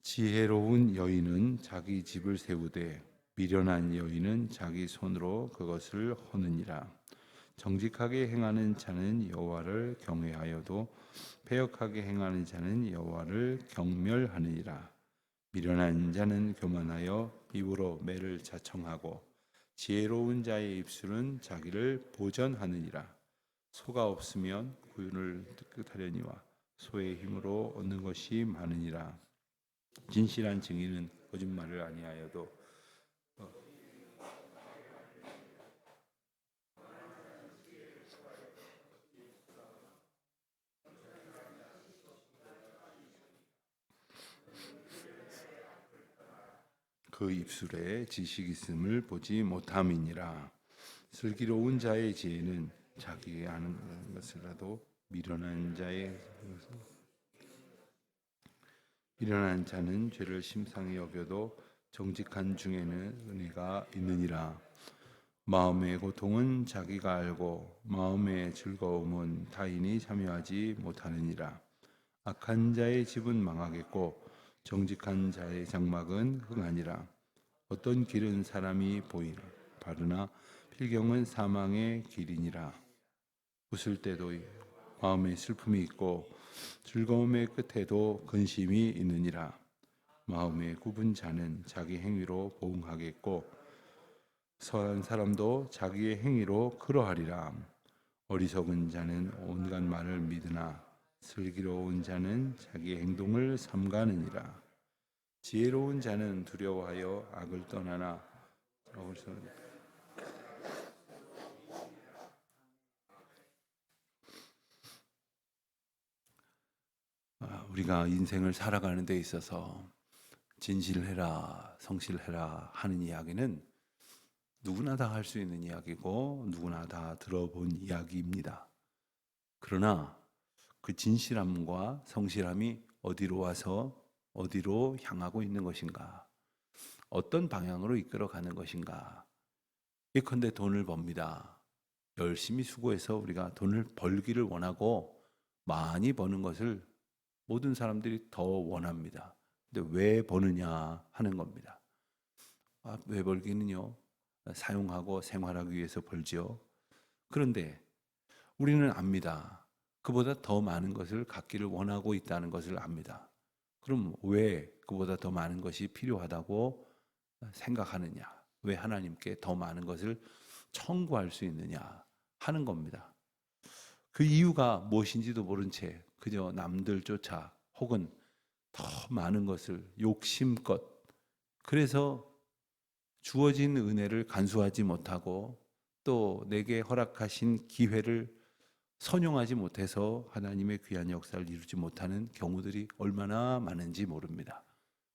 지혜로운 여인은 자기 집을 세우되 미련한 여인은 자기 손으로 그것을 허느니라. 정직하게 행하는 자는 여호와를 경외하여도 패역하게 행하는 자는 여호와를 경멸하느니라. 미련한 자는 교만하여 입으로 매를 자청하고 지혜로운 자의 입술은 자기를 보전하느니라. 소가 없으면 구윤을 끄트하려니와 소의 힘으로 얻는 것이 많으니라. 진실한 증인은 거짓말을 아니하여도 그 입술에 지식 있음을 보지 못함이니라. 슬기로운 자의 지혜는 자기 아는 것이라도 미련한 자는 죄를 심상히 여겨도 정직한 중에는 은혜가 있느니라. 마음의 고통은 자기가 알고 마음의 즐거움은 타인이 참여하지 못하느니라. 악한 자의 집은 망하겠고 정직한 자의 장막은 흥하니라. 어떤 길은 사람이 보이나 바르나 필경은 사망의 길이니라. 웃을 때도 마음에 슬픔이 있고 즐거움의 끝에도 근심이 있느니라. 마음에 굽은 자는 자기 행위로 보응하겠고 선한 사람도 자기의 행위로 그러하리라. 어리석은 자는 온갖 말을 믿으나 슬기로운 자는 자기의 행동을 삼가느니라. 지혜로운 자는 두려워하여 악을 떠나나 우리가 인생을 살아가는 데 있어서 진실해라, 성실해라 하는 이야기는 누구나 다 할 수 있는 이야기고 누구나 다 들어본 이야기입니다. 그러나 그 진실함과 성실함이 어디로 와서 어디로 향하고 있는 것인가? 어떤 방향으로 이끌어가는 것인가? 예컨대 돈을 법니다. 열심히 수고해서 우리가 돈을 벌기를 원하고 많이 버는 것을 모든 사람들이 더 원합니다. 근데 왜 버느냐 하는 겁니다. 왜 벌기는요? 사용하고 생활하기 위해서 벌지요. 그런데 우리는 압니다. 그보다 더 많은 것을 갖기를 원하고 있다는 것을 압니다. 그럼 왜 그보다 더 많은 것이 필요하다고 생각하느냐? 왜 하나님께 더 많은 것을 청구할 수 있느냐 하는 겁니다. 그 이유가 무엇인지도 모른 채 그저 남들 쫓아 혹은 더 많은 것을 욕심껏 그래서 주어진 은혜를 간수하지 못하고 또 내게 허락하신 기회를 선용하지 못해서 하나님의 귀한 역사를 이루지 못하는 경우들이 얼마나 많은지 모릅니다.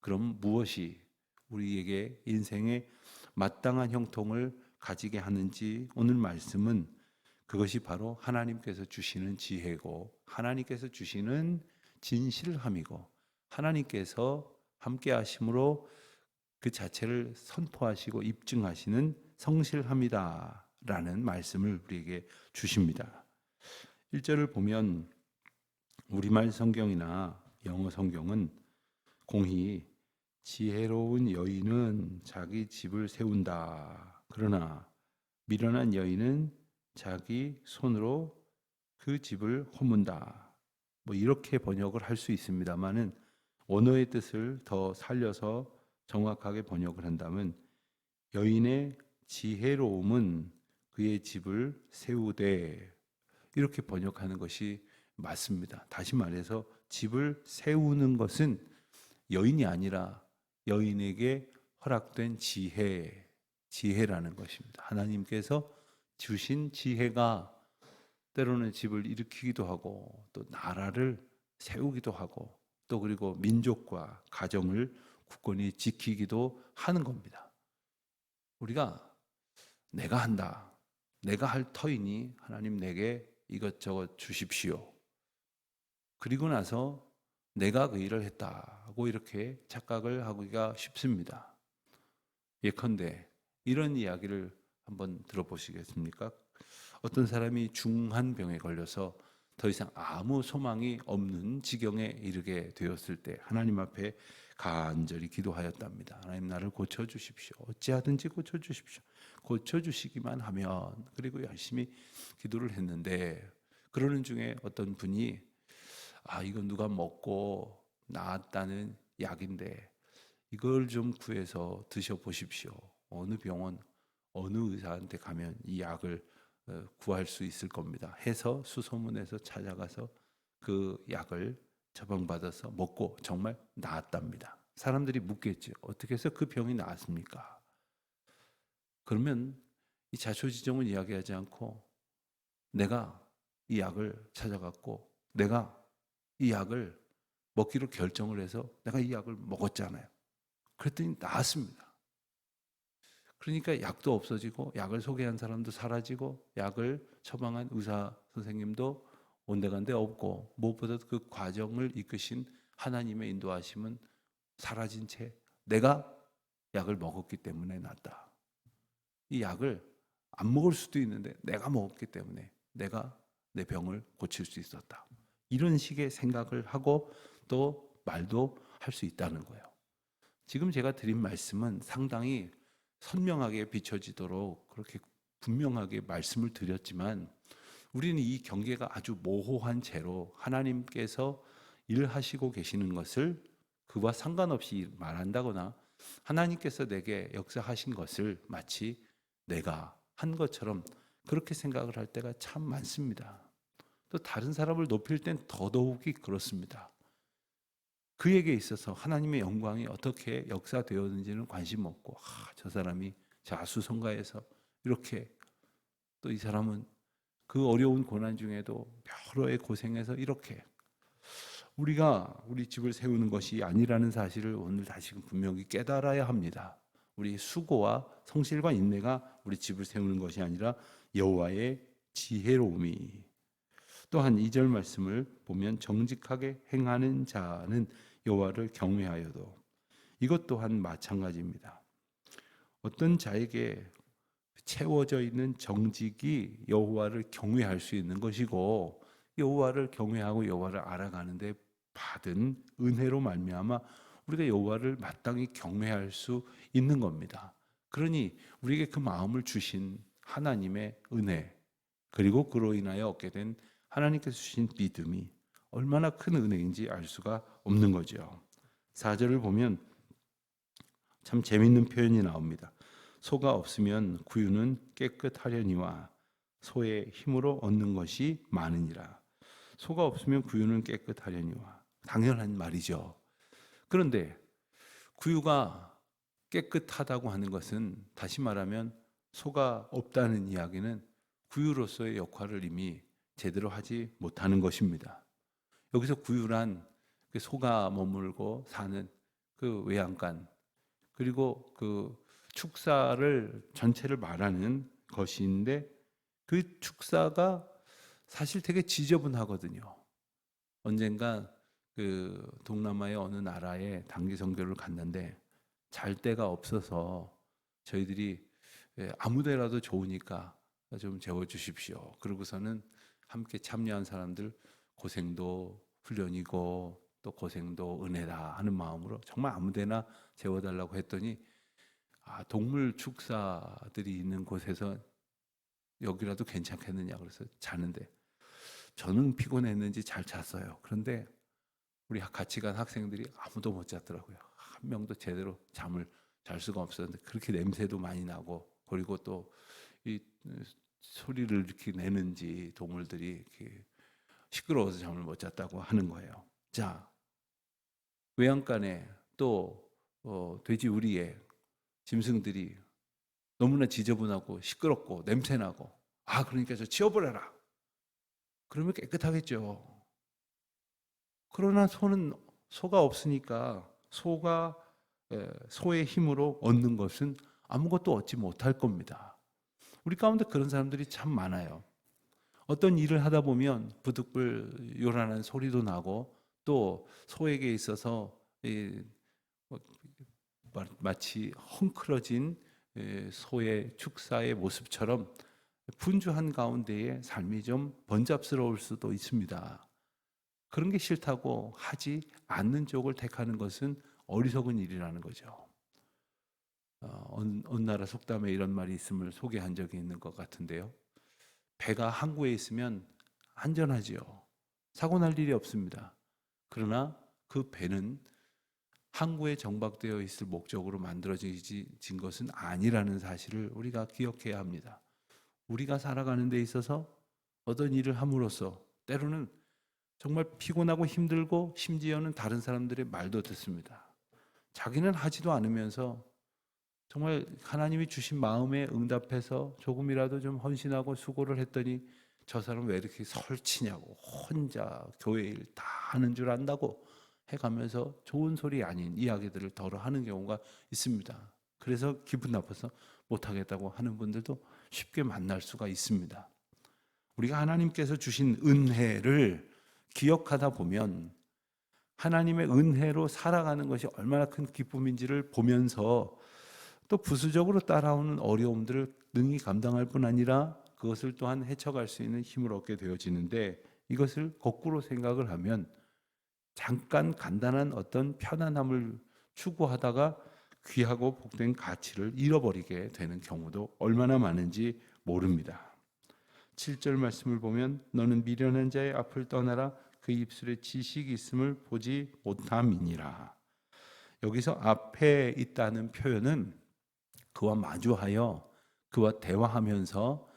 그럼 무엇이 우리에게 인생의 마땅한 형통을 가지게 하는지 오늘 말씀은 그것이 바로 하나님께서 주시는 지혜고 하나님께서 주시는 진실함이고 하나님께서 함께 하심으로 그 자체를 선포하시고 입증하시는 성실함이다 라는 말씀을 우리에게 주십니다. 1절을 보면 우리말 성경이나 영어 성경은 공히 지혜로운 여인은 자기 집을 세운다. 그러나 미련한 여인은 자기 손으로 그 집을 허문다. 이렇게 번역을 할 수 있습니다만은 원어의 뜻을 더 살려서 정확하게 번역을 한다면 여인의 지혜로움은 그의 집을 세우되 이렇게 번역하는 것이 맞습니다. 다시 말해서 집을 세우는 것은 여인이 아니라 여인에게 허락된 지혜라는 것입니다. 하나님께서 주신 지혜가 때로는 집을 일으키기도 하고 또 나라를 세우기도 하고 또 그리고 민족과 가정을 굳건히 지키기도 하는 겁니다. 우리가 내가 한다. 내가 할 터이니 하나님 내게 이것저것 주십시오. 그리고 나서 내가 그 일을 했다고 이렇게 착각을 하기가 쉽습니다. 예컨대 이런 이야기를 한번 들어보시겠습니까? 어떤 사람이 중한 병에 걸려서 더 이상 아무 소망이 없는 지경에 이르게 되었을 때 하나님 앞에 간절히 기도하였답니다. 하나님, 나를 고쳐주십시오. 어찌하든지 고쳐주십시오. 고쳐주시기만 하면. 그리고 열심히 기도를 했는데, 그러는 중에 어떤 분이 이건 누가 먹고 나았다는 약인데 이걸 좀 구해서 드셔보십시오. 어느 병원, 어느 의사한테 가면 이 약을 구할 수 있을 겁니다. 해서 수소문해서 찾아가서 그 약을 처방받아서 먹고 정말 나았답니다. 사람들이 묻겠죠. 어떻게 해서 그 병이 나았습니까? 그러면 이 자초지종을 이야기하지 않고 내가 이 약을 찾아갔고 내가 이 약을 먹기로 결정을 해서 내가 이 약을 먹었잖아요. 그랬더니 나았습니다. 그러니까 약도 없어지고 약을 소개한 사람도 사라지고 약을 처방한 의사 선생님도 온데간데 없고 무엇보다 그 과정을 이끄신 하나님의 인도하심은 사라진 채 내가 약을 먹었기 때문에 낫다. 이 약을 안 먹을 수도 있는데 내가 먹었기 때문에 내가 내 병을 고칠 수 있었다. 이런 식의 생각을 하고 또 말도 할 수 있다는 거예요. 지금 제가 드린 말씀은 상당히 선명하게 비춰지도록 그렇게 분명하게 말씀을 드렸지만 우리는 이 경계가 아주 모호한 채로 하나님께서 일하시고 계시는 것을 그와 상관없이 말한다거나 하나님께서 내게 역사하신 것을 마치 내가 한 것처럼 그렇게 생각을 할 때가 참 많습니다. 또 다른 사람을 높일 땐 더더욱이 그렇습니다. 그에게 있어서 하나님의 영광이 어떻게 역사되었는지는 관심 없고 저 사람이 자수성가해서 이렇게 또 이 사람은 그 어려운 고난 중에도 여러의 고생해서 이렇게 우리가 우리 집을 세우는 것이 아니라는 사실을 오늘 다시금 분명히 깨달아야 합니다. 우리 수고와 성실과 인내가 우리 집을 세우는 것이 아니라 여호와의 지혜로움이. 또한 2절 말씀을 보면 정직하게 행하는 자는 여호와를 경외하여도, 이것 또한 마찬가지입니다. 어떤 자에게 채워져 있는 정직이 여호와를 경외할 수 있는 것이고 여호와를 경외하고 여호와를 알아가는데 받은 은혜로 말미암아 우리가 여호와를 마땅히 경외할 수 있는 겁니다. 그러니 우리에게 그 마음을 주신 하나님의 은혜, 그리고 그로 인하여 얻게 된 하나님께서 주신 믿음이 얼마나 큰 은혜인지 알 수가 없는 거죠. 4절을 보면 참 재밌는 표현이 나옵니다. 소가 없으면 구유는 깨끗하려니와 소의 힘으로 얻는 것이 많으니라. 소가 없으면 구유는 깨끗하려니와, 당연한 말이죠. 그런데 구유가 깨끗하다고 하는 것은 다시 말하면 소가 없다는 이야기는 구유로서의 역할을 이미 제대로 하지 못하는 것입니다. 여기서 구유란 그 소가 머물고 사는 그 외양간, 그리고 그 축사를 전체를 말하는 것인데 그 축사가 사실 되게 지저분하거든요. 언젠가 그 동남아의 어느 나라에 단기 선교를 갔는데 잘 데가 없어서 저희들이 아무 데라도 좋으니까 좀 재워주십시오. 그러고서는 함께 참여한 사람들 고생도 훈련이고 또 고생도 은혜다 하는 마음으로 정말 아무 데나 재워달라고 했더니 동물 축사들이 있는 곳에서 여기라도 괜찮겠느냐 그래서 자는데 저는 피곤했는지 잘 잤어요. 그런데 우리 같이 간 학생들이 아무도 못 잤더라고요. 한 명도 제대로 잠을 잘 수가 없었는데 그렇게 냄새도 많이 나고, 그리고 또 이 소리를 이렇게 내는지 동물들이 이렇게 시끄러워서 잠을 못 잤다고 하는 거예요. 자, 외양간에 또 돼지 우리에 짐승들이 너무나 지저분하고 시끄럽고 냄새나고 그러니까 저 치워버려라. 그러면 깨끗하겠죠. 그러나 소가 없으니까 소의 힘으로 얻는 것은 아무것도 얻지 못할 겁니다. 우리 가운데 그런 사람들이 참 많아요. 어떤 일을 하다 보면 부득불 요란한 소리도 나고 또 소에게 있어서 마치 헝클어진 소의 축사의 모습처럼 분주한 가운데에 삶이 좀 번잡스러울 수도 있습니다. 그런 게 싫다고 하지 않는 쪽을 택하는 것은 어리석은 일이라는 거죠. 어느 나라 속담에 이런 말이 있음을 소개한 적이 있는 것 같은데요. 배가 항구에 있으면 안전하지요. 사고 날 일이 없습니다. 그러나 그 배는 항구에 정박되어 있을 목적으로 만들어진 것은 아니라는 사실을 우리가 기억해야 합니다. 우리가 살아가는 데 있어서 어떤 일을 함으로써 때로는 정말 피곤하고 힘들고 심지어는 다른 사람들의 말도 듣습니다. 자기는 하지도 않으면서 정말 하나님이 주신 마음에 응답해서 조금이라도 좀 헌신하고 수고를 했더니 저 사람 왜 이렇게 설치냐고, 혼자 교회 일 다 하는 줄 안다고 해가면서 좋은 소리 아닌 이야기들을 덜어 하는 경우가 있습니다. 그래서 기분 나빠서 못하겠다고 하는 분들도 쉽게 만날 수가 있습니다. 우리가 하나님께서 주신 은혜를 기억하다 보면 하나님의 은혜로 살아가는 것이 얼마나 큰 기쁨인지를 보면서 또 부수적으로 따라오는 어려움들을 능히 감당할 뿐 아니라 그것을 또한 헤쳐갈 수 있는 힘을 얻게 되어지는데, 이것을 거꾸로 생각을 하면 잠깐 간단한 어떤 편안함을 추구하다가 귀하고 복된 가치를 잃어버리게 되는 경우도 얼마나 많은지 모릅니다. 7절 말씀을 보면 너는 미련한 자의 앞을 떠나라 그 입술에 지식이 있음을 보지 못함이니라. 여기서 앞에 있다는 표현은 그와 마주하여 그와 대화하면서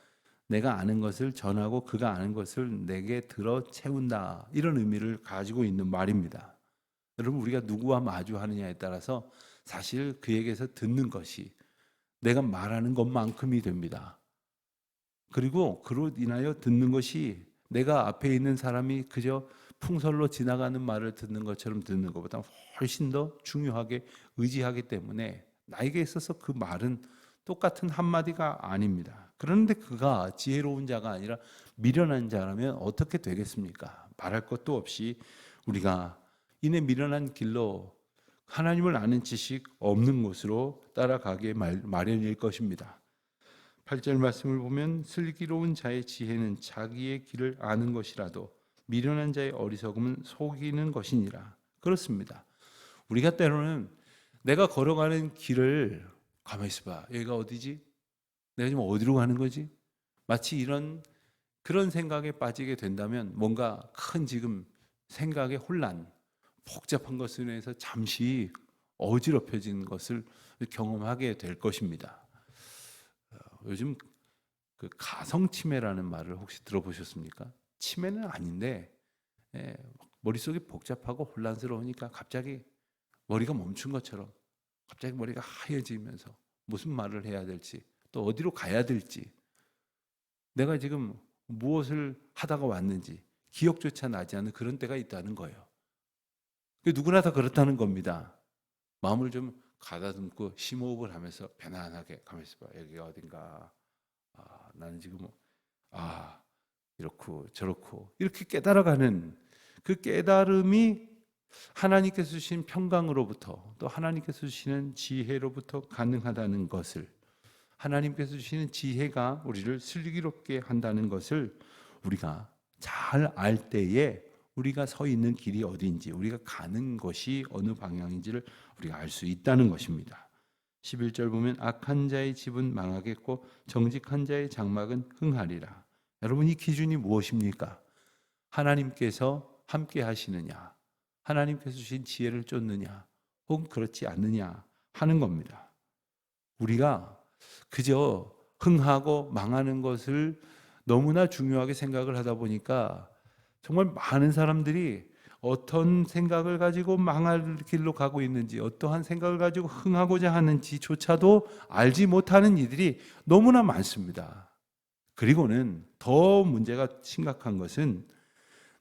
내가 아는 것을 전하고 그가 아는 것을 내게 들어 채운다, 이런 의미를 가지고 있는 말입니다. 여러분, 우리가 누구와 마주하느냐에 따라서 사실 그에게서 듣는 것이 내가 말하는 것만큼이 됩니다. 그리고 그로 인하여 듣는 것이 내가 앞에 있는 사람이 그저 풍설로 지나가는 말을 듣는 것처럼 듣는 것보다 훨씬 더 중요하게 의지하기 때문에 나에게 있어서 그 말은 똑같은 한마디가 아닙니다. 그런데 그가 지혜로운 자가 아니라 미련한 자라면 어떻게 되겠습니까? 말할 것도 없이 우리가 이내 미련한 길로 하나님을 아는 지식 없는 곳으로 따라가기에 마련일 것입니다. 8절 말씀을 보면 슬기로운 자의 지혜는 자기의 길을 아는 것이라도 미련한 자의 어리석음은 속이는 것이니라. 그렇습니다. 우리가 때로는 내가 걸어가는 길을 가만히 있어봐, 여기가 어디지? 내가 지금 어디로 가는 거지? 마치 그런 생각에 빠지게 된다면 뭔가 큰 지금 생각의 혼란, 복잡한 것으로 인해서 잠시 어지럽혀진 것을 경험하게 될 것입니다. 요즘 그 가성치매라는 말을 혹시 들어보셨습니까? 치매는 아닌데 머릿속이 복잡하고 혼란스러우니까 갑자기 머리가 멈춘 것처럼 갑자기 머리가 하얘지면서 무슨 말을 해야 될지, 또 어디로 가야 될지, 내가 지금 무엇을 하다가 왔는지 기억조차 나지 않는 그런 때가 있다는 거예요. 누구나 다 그렇다는 겁니다. 마음을 좀 가다듬고 심호흡을 하면서 편안하게 가만히 있어봐. 여기가 어딘가. 나는 지금 이렇고 저렇고 이렇게 깨달아가는 그 깨달음이 하나님께서 주신 평강으로부터, 또 하나님께서 주시는 지혜로부터 가능하다는 것을, 하나님께서 주시는 지혜가 우리를 슬기롭게 한다는 것을 우리가 잘 알 때에 우리가 서 있는 길이 어디인지, 우리가 가는 것이 어느 방향인지를 우리가 알 수 있다는 것입니다. 11절 보면 악한 자의 집은 망하겠고 정직한 자의 장막은 흥하리라. 여러분, 이 기준이 무엇입니까? 하나님께서 함께 하시느냐, 하나님께서 주신 지혜를 쫓느냐, 혹은 그렇지 않느냐 하는 겁니다. 우리가 그저 흥하고 망하는 것을 너무나 중요하게 생각을 하다 보니까 정말 많은 사람들이 어떤 생각을 가지고 망할 길로 가고 있는지, 어떠한 생각을 가지고 흥하고자 하는지조차도 알지 못하는 이들이 너무나 많습니다. 그리고는 더 문제가 심각한 것은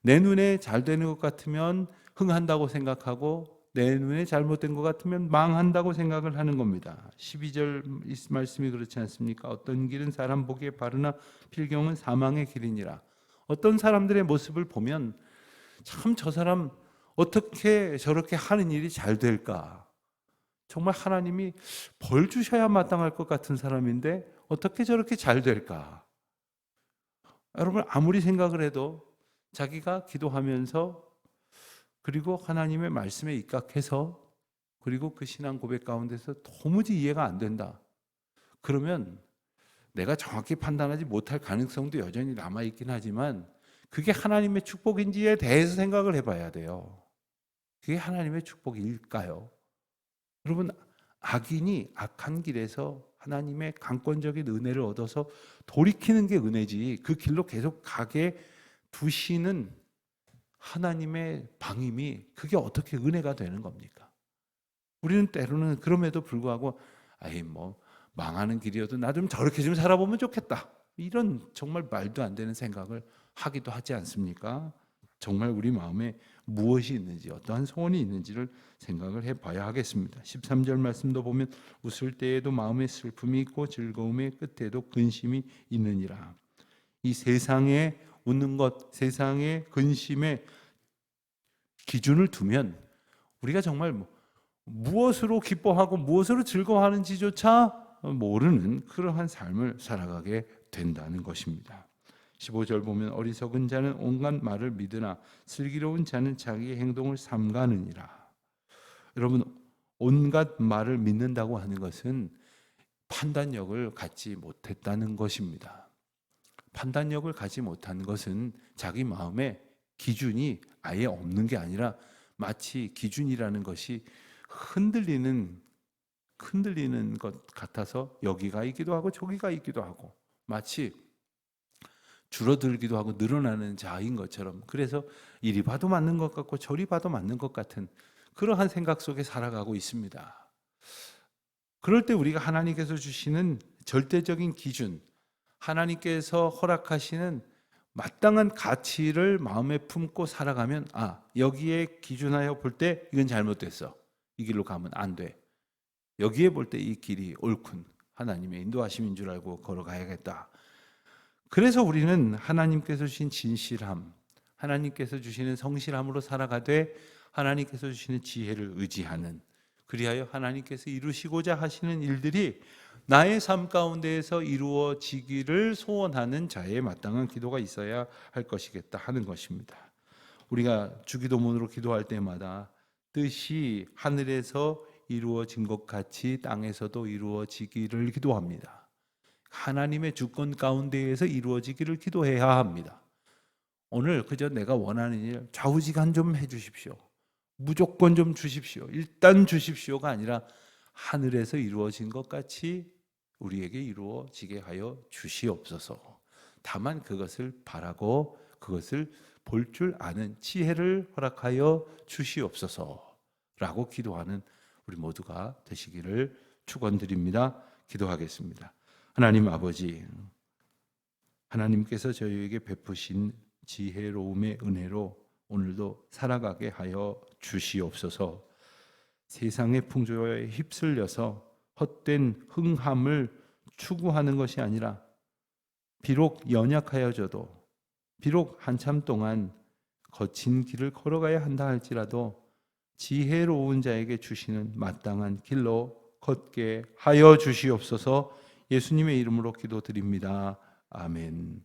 내 눈에 잘 되는 것 같으면 흥한다고 생각하고 내 눈에 잘못된 것 같으면 망한다고 생각을 하는 겁니다. 12절 말씀이 그렇지 않습니까? 어떤 길은 사람 보기에 바르나 필경은 사망의 길이니라. 어떤 사람들의 모습을 보면 참 저 사람 어떻게 저렇게 하는 일이 잘 될까? 정말 하나님이 벌 주셔야 마땅할 것 같은 사람인데 어떻게 저렇게 잘 될까? 여러분 아무리 생각을 해도 자기가 기도하면서 그리고 하나님의 말씀에 입각해서 그리고 그 신앙 고백 가운데서 도무지 이해가 안 된다. 그러면 내가 정확히 판단하지 못할 가능성도 여전히 남아있긴 하지만 그게 하나님의 축복인지에 대해서 생각을 해봐야 돼요. 그게 하나님의 축복일까요? 여러분 악인이 악한 길에서 하나님의 강권적인 은혜를 얻어서 돌이키는 게 은혜지 그 길로 계속 가게 두시는 하나님의 방임이 그게 어떻게 은혜가 되는 겁니까? 우리는 때로는 그럼에도 불구하고 아이 뭐 망하는 길이어도 나 좀 저렇게 좀 살아보면 좋겠다 이런 정말 말도 안 되는 생각을 하기도 하지 않습니까? 정말 우리 마음에 무엇이 있는지 어떠한 소원이 있는지를 생각을 해봐야 하겠습니다. 13절 말씀도 보면 웃을 때에도 마음에 슬픔이 있고 즐거움의 끝에도 근심이 있느니라. 이 세상에 웃는 것, 세상의 근심에 기준을 두면 우리가 정말 무엇으로 기뻐하고 무엇으로 즐거워하는지조차 모르는 그러한 삶을 살아가게 된다는 것입니다. 15절 보면 어리석은 자는 온갖 말을 믿으나 슬기로운 자는 자기의 행동을 삼가느니라. 여러분 온갖 말을 믿는다고 하는 것은 판단력을 갖지 못했다는 것입니다. 판단력을 갖지 못한 것은 자기 마음에 기준이 아예 없는 게 아니라 마치 기준이라는 것이 흔들리는 것 같아서 여기가 있기도 하고 저기가 있기도 하고 마치 줄어들기도 하고 늘어나는 자인 것처럼 그래서 이리 봐도 맞는 것 같고 저리 봐도 맞는 것 같은 그러한 생각 속에 살아가고 있습니다. 그럴 때 우리가 하나님께서 주시는 절대적인 기준, 하나님께서 허락하시는 마땅한 가치를 마음에 품고 살아가면 여기에 기준하여 볼 때 이건 잘못됐어. 이 길로 가면 안 돼. 여기에 볼 때 이 길이 옳군. 하나님의 인도하심인 줄 알고 걸어가야겠다. 그래서 우리는 하나님께서 주신 진실함, 하나님께서 주시는 성실함으로 살아가되 하나님께서 주시는 지혜를 의지하는 그리하여 하나님께서 이루시고자 하시는 일들이 나의 삶 가운데에서 이루어지기를 소원하는 자의 마땅한 기도가 있어야 할 것이겠다 하는 것입니다. 우리가 주기도문으로 기도할 때마다 뜻이 하늘에서 이루어진 것 같이 땅에서도 이루어지기를 기도합니다. 하나님의 주권 가운데에서 이루어지기를 기도해야 합니다. 오늘 그저 내가 원하는 일 좌우지간 좀 해주십시오. 무조건 좀 주십시오. 일단 주십시오가 아니라 하늘에서 이루어진 것 같이 우리에게 이루어지게 하여 주시옵소서. 다만 그것을 바라고 그것을 볼 줄 아는 지혜를 허락하여 주시옵소서라고 기도하는 우리 모두가 되시기를 축원드립니다. 기도하겠습니다. 하나님 아버지, 하나님께서 저희에게 베푸신 지혜로움의 은혜로 오늘도 살아가게 하여 주시옵소서. 세상의 풍조에 휩쓸려서 헛된 흥함을 추구하는 것이 아니라 비록 연약하여져도 비록 한참 동안 거친 길을 걸어가야 한다 할지라도 지혜로운 자에게 주시는 마땅한 길로 걷게 하여 주시옵소서. 예수님의 이름으로 기도드립니다. 아멘.